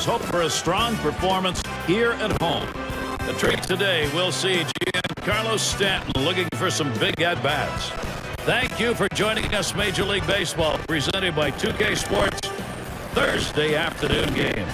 fans hope for a strong performance here at home. The treat today, we'll see Giancarlo Stanton looking for some big at-bats. Thank you for joining us, Major League Baseball, presented by 2K Sports, Thursday afternoon game.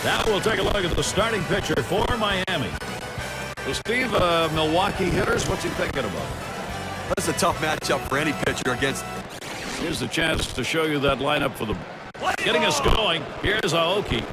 Now we'll take a look at the starting pitcher for Miami. Well, Steve, Milwaukee hitters, what's he thinking about? That's a tough matchup for any pitcher against. Here's the chance to show you that lineup for the getting us going. Here's Aoki.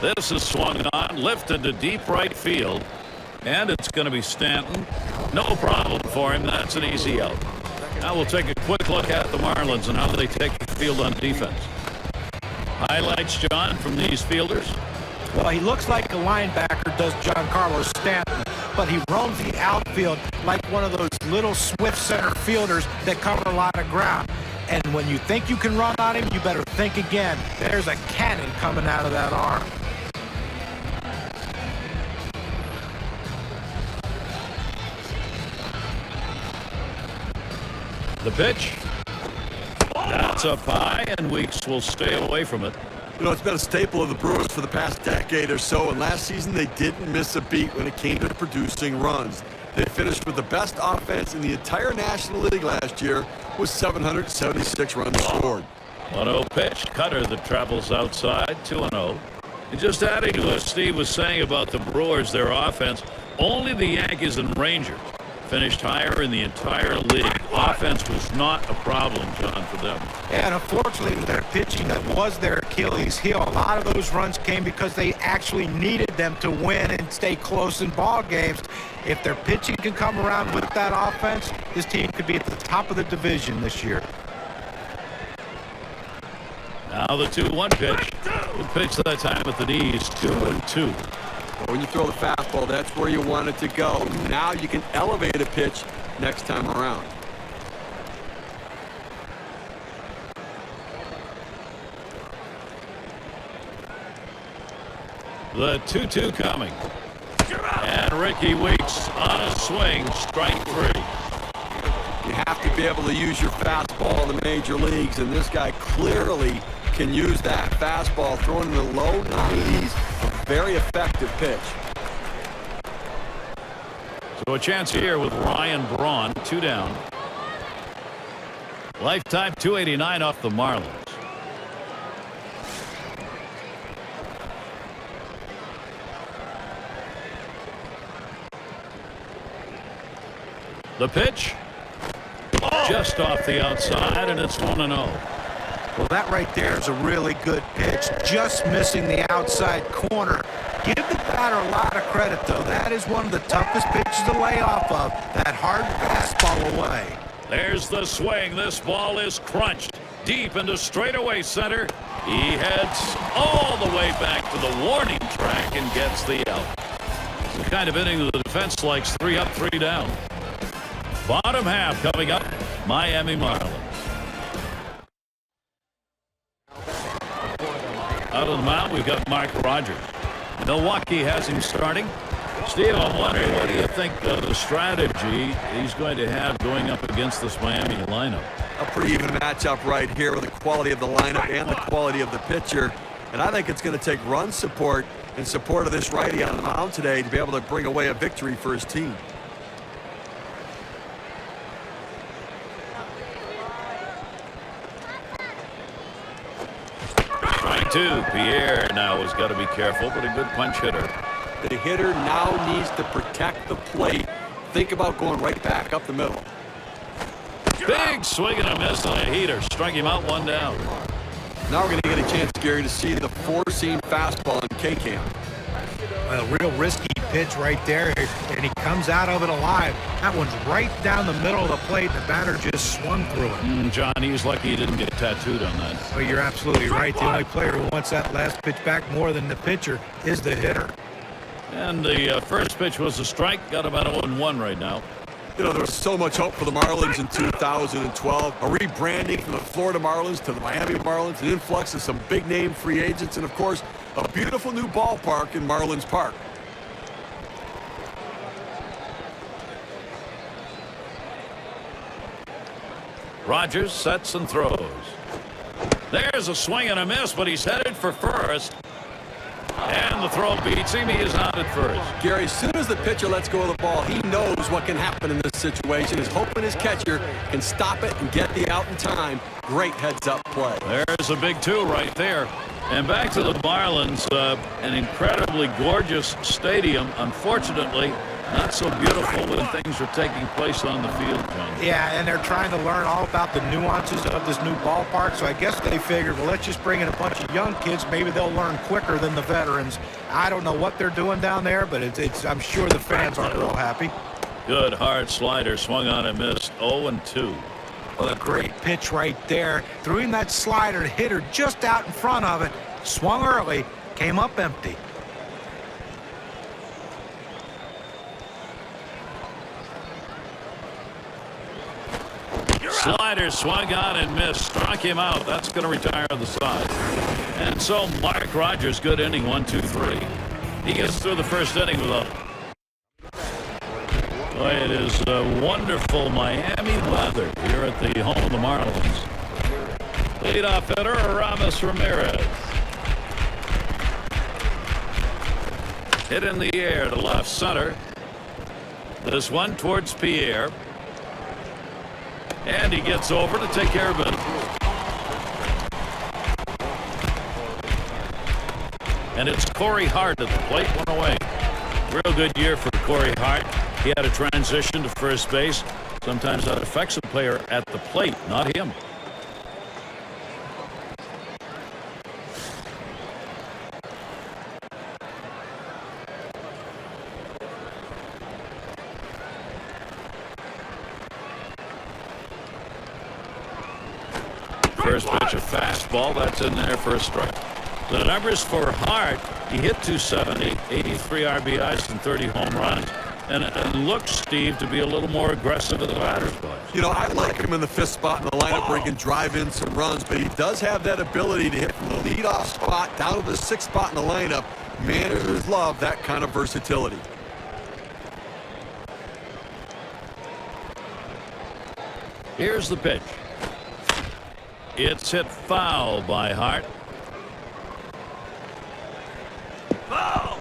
This is swung on, lifted to deep right field, and it's going to be Stanton. No problem for him. That's an easy out. Now we'll take a quick look at the Marlins and how they take the field on defense. Highlights, John, from these fielders. Well, he looks like a linebacker, does Giancarlo Stanton, but he roams the outfield like one of those little swift center fielders that cover a lot of ground. And when you think you can run on him, you better think again. There's a cannon coming out of that arm. The pitch. That's up high, and Weeks will stay away from it. You know, it's been a staple of the Brewers for the past decade or so, and last season they didn't miss a beat when it came to producing runs. They finished with the best offense in the entire National League last year with 776 runs scored. 1-0 pitch. Cutter that travels outside. 2-0. And just adding to what Steve was saying about the Brewers, their offense, only the Yankees and Rangers finished higher in the entire league. Offense was not a problem, John, for them. And unfortunately, their pitching that was their Achilles heel. A lot of those runs came because they actually needed them to win and stay close in ball games. If their pitching can come around with that offense, this team could be at the top of the division this year. Now the 2-1 pitch. Good pitch that time at the knees. 2-2. When you throw the fastball, that's where you want it to go. Now you can elevate a pitch next time around. The 2-2 coming. And Ricky Weeks on a swing, strike 3. You have to be able to use your fastball in the major leagues, and this guy clearly can use that fastball, throwing in the low 90s. A very effective pitch. So a chance here with Ryan Braun, 2 down. Lifetime 289 off the Marlins. The pitch. Just off the outside, and it's 1-0. Well, that right there is a really good pitch, just missing the outside corner. Give the batter a lot of credit, though. That is one of the toughest pitches to lay off of, that hard fastball away. There's the swing. This ball is crunched deep into straightaway center. He heads all the way back to the warning track and gets the out. It's the kind of inning that the defense likes. 3 up, 3 down. Bottom half coming up, Miami Marlins. Out of the mound, we've got Mark Rogers. Milwaukee has him starting. Steve, I'm wondering, what do you think of the strategy he's going to have going up against this Miami lineup? A pretty even matchup right here with the quality of the lineup and the quality of the pitcher. And I think it's going to take run support and support of this righty on the mound today to be able to bring away a victory for his team. Strike 2. Pierre now has got to be careful, but a good punch hitter. The hitter now needs to protect the plate. Think about going right back up the middle. Big swing and a miss on a heater. Strike him out, 1 down. Now we're going to get a chance, Gary, to see the 4-seam fastball in K-Cam. A real risky pitch right there, and he comes out of it alive. That one's right down the middle of the plate. The batter just swung through it. John, he's lucky he didn't get tattooed on that. Well, you're absolutely right. The only player who wants that last pitch back more than the pitcher is the hitter. And the first pitch was a strike. Got about 0-1 right now. You know, there was so much hope for the Marlins in 2012. A rebranding from the Florida Marlins to the Miami Marlins, an influx of some big-name free agents, and, of course, a beautiful new ballpark in Marlins Park. Rogers sets and throws. There's a swing and a miss, but he's headed for first. And the throw beats him. He is out at first. Gary, as soon as the pitcher lets go of the ball, he knows what can happen in this situation. He's hoping his catcher can stop it and get the out in time. Great heads-up play. There's a big two right there. And back to the Marlins, an incredibly gorgeous stadium. Unfortunately, not so beautiful when things are taking place on the field, John. Yeah, and they're trying to learn all about the nuances of this new ballpark, so I guess they figured, well, let's just bring in a bunch of young kids. Maybe they'll learn quicker than the veterans. I don't know what they're doing down there, but I'm sure the fans aren't real happy. Good hard slider, swung on and missed. 0-2. Well, a great pitch right there. Threw him that slider, hit her just out in front of it. Swung early, came up empty. Slider swung on and missed. Struck him out. That's going to retire the side. And so Mark Rogers, good inning, 1-2-3. He gets through the first inning with a... Boy, it is wonderful Miami weather here at the home of the Marlins. Leadoff hitter, Aramis Ramirez. Hit in the air to left center. This one towards Pierre. And he gets over to take care of it. And it's Corey Hart at the plate, one away. Real good year for Corey Hart. He had a transition to first base. Sometimes that affects a player at the plate, not him. First pitch, a fastball. That's in there for a strike. The numbers for Hart, he hit 270, 83 RBIs and 30 home runs. And it looks, Steve, to be a little more aggressive at the batter's box. You know, I like him in the fifth spot in the lineup where he can drive in some runs, but he does have that ability to hit from the leadoff spot down to the sixth spot in the lineup. Managers love that kind of versatility. Here's the pitch. It's hit foul by Hart. Foul!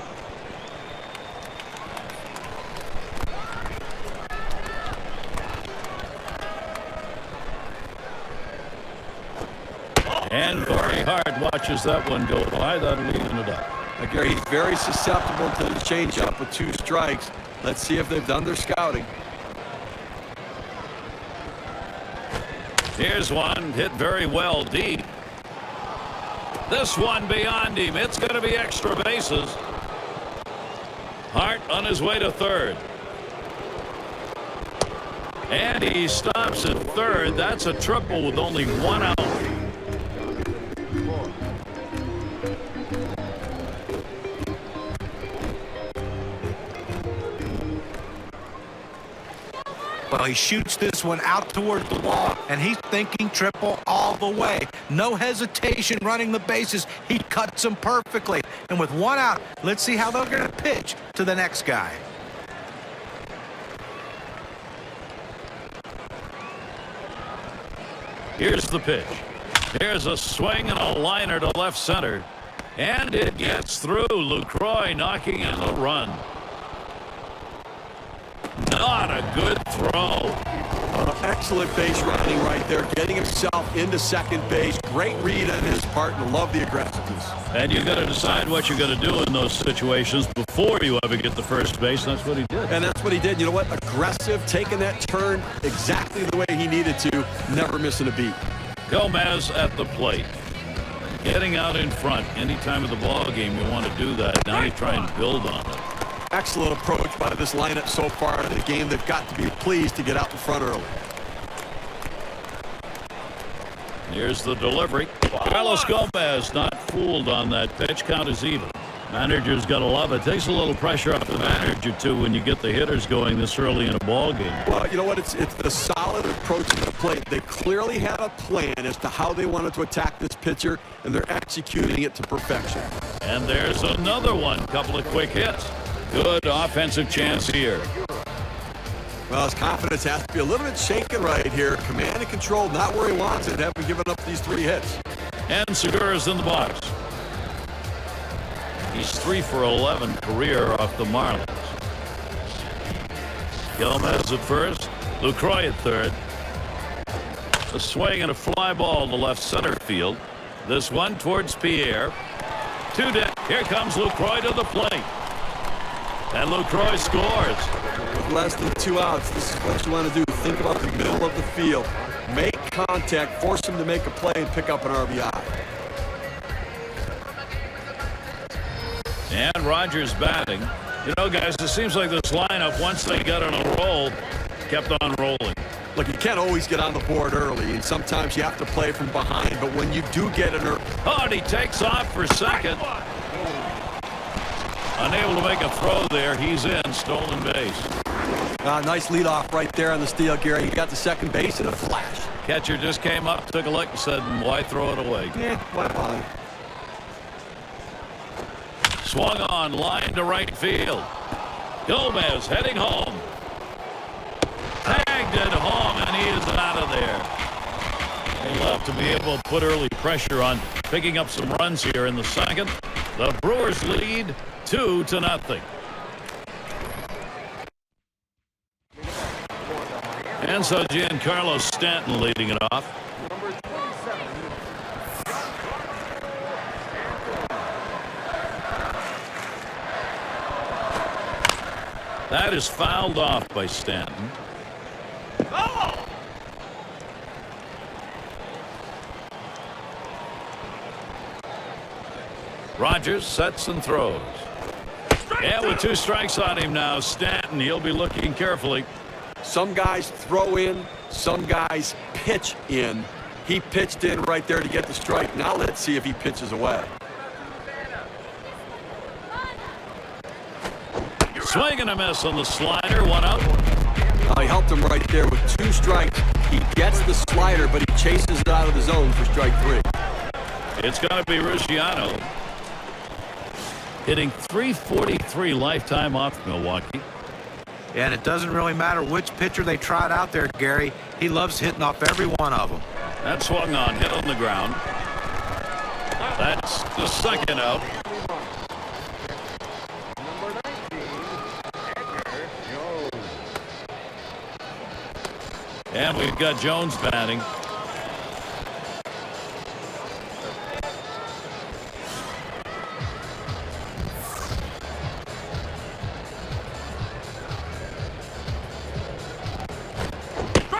And Corey Hart watches that one go by. That'll even it up. Gary, he's very susceptible to the changeup with 2 strikes. Let's see if they've done their scouting. Here's one hit very well deep. This one beyond him. It's going to be extra bases. Hart on his way to third. And he stops at third. That's a triple with only 1 out. Well, he shoots this one out toward the wall, and he's thinking triple all the way. No hesitation running the bases. He cuts them perfectly. And with 1 out, let's see how they're going to pitch to the next guy. Here's the pitch. Here's a swing and a liner to left center. And it gets through. Lucroy knocking in the run. Not a good throw. Excellent base running right there, getting himself into second base. Great read on his part, and love the aggressiveness. And you got to decide what you're going to do in those situations before you ever get to first base. That's what he did. And that's what he did. You know what? Aggressive, taking that turn exactly the way he needed to, never missing a beat. Gomez at the plate. Getting out in front. Any time of the ball game, you want to do that. Now you try and build on it. Excellent approach by this lineup so far in the game. They've got to be pleased to get out in front early. Here's the delivery. Carlos Gomez not fooled on that pitch. Count is even. Manager's got to love it. Takes a little pressure off the manager, too, when you get the hitters going this early in a ball game. Well, you know what? It's the solid approach to the plate. They clearly had a plan as to how they wanted to attack this pitcher, and they're executing it to perfection. And there's another one. Couple of quick hits. Good offensive chance here. Well, his confidence has to be a little bit shaken right here. Command and control, not where he wants it, having given up these 3 hits. And Segura's in the box. He's 3 for 11 career off the Marlins. Gomez at first. Lucroy at third. A swing and a fly ball to left center field. This one towards Pierre. 2 dead. Here comes Lucroy to the plate. And Lucroy scores. With less than 2 outs, this is what you want to do. Think about the middle of the field. Make contact, force him to make a play, and pick up an RBI. And Rogers batting. You know, guys, it seems like this lineup, once they got on a roll, kept on rolling. Look, you can't always get on the board early, and sometimes you have to play from behind, but when you do get an Oh, and he takes off for second. Unable to make a throw there. He's in. Stolen base. nice leadoff right there on the steal, Gary. You got the second base in a flash. Catcher just came up, took a look, and said, why throw it away? Yeah, why bother? Swung on, line to right field. Gomez heading home. Tagged it home, and he is out of there. They love to be able to put early pressure on picking up some runs here in the second. The Brewers lead 2-0. And so Giancarlo Stanton leading it off. That is fouled off by Stanton. Rogers sets and throws. And with 2 strikes on him now, Stanton, he'll be looking carefully. Some guys throw in, some guys pitch in. He pitched in right there to get the strike. Now let's see if he pitches away. Swing and a miss on the slider, 1 out. He helped him right there with 2 strikes. He gets the slider, but he chases it out of the zone for strike 3. It's got to be Rusciano. Hitting .343 lifetime off Milwaukee. And it doesn't really matter which pitcher they trot out there, Gary. He loves hitting off every one of them. That swung on, hit on the ground. That's the second out. And we've got Jones batting.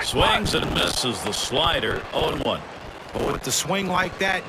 Swings and misses the slider. 0-1. But with the swing like that,